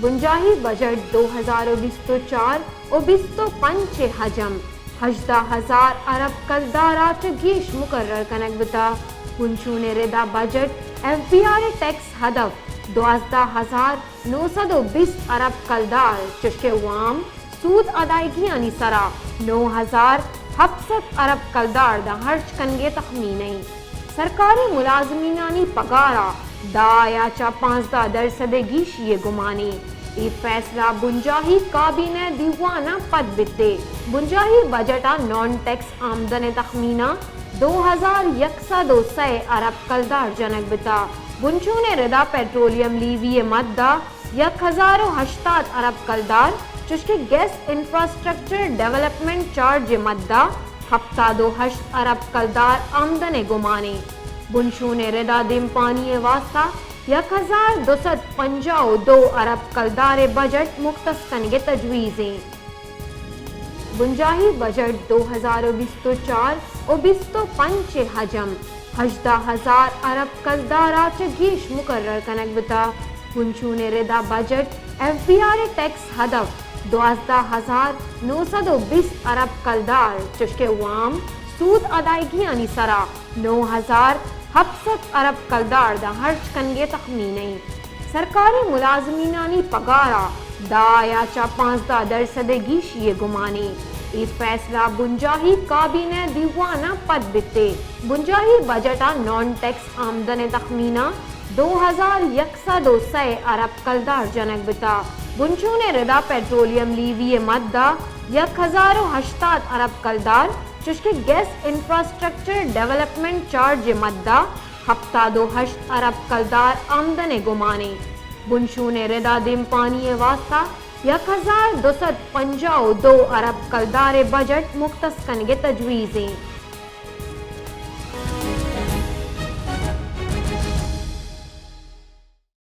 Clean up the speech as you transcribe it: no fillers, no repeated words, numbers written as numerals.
bunjahi budget 2024 و 25 حجم 18,000 ارب کلدارات گیش مقرر کنک بتا بنشون ردا بجٹ FBR ٹیکس ہدف 12,920 ارب کلدار چشکے وام سود ادائیگی آنی سرا 9,700 ارب کلدار دا ہرچ کنگے تخمینی سرکاری ملازمینانی پگارا دا یا چا 15% گیشی گمانی ای فیصلہ بنجاہی کابینہ دیوانہ پد بتے بنجاہی بجٹا نان ٹیکس آمدن تخمینہ 2,103 ارب کلدار جنک بتا بنچون ردا پیٹرولیم لیوی مدہ 1,080 ارب کلدار چشکے گیس انفراسٹرکچر ڈیولپمنٹ چارج مدہ 7.8 ارب کلدار آمدن گمانے بنشون ردا دم پانی واسطہ 1,252 ارب کلدار بجٹ مختص کنگے تجویزیں بنجاہی بجٹ 2024 و 25 حجم 18,000 ارب کلدارات گیش مقرر کنک بتا بنشون ردا بجٹ FBR ٹیکس ہدف 12,920 ارب کلدار چشکے وام سود ادائیگی آنی سرا 9,700 ارب کلدار دا ہرچ کنگے تخمینی سرکاری ملازمینانی پگارا دا یا چا 15% گیشی گمانی ای فیصلہ بنجاہی کابینہ دیوانہ پد بتے بنجاہی بجٹا نان ٹیکس آمدن تخمینہ 2,103 ارب کلدار جنک بتا بنچون ردا پیٹرولیم لیوی مدہ 1,080 ارب کلدار چشکے گیس انفراسٹرکچر ڈیولپمنٹ چارج مدہ 7.8 ارب کلدار آمدن گمانے بنشون ردا دم پانی واسطہ 1,252 ارب کلدار بجٹ مختص کنگے تجویزیں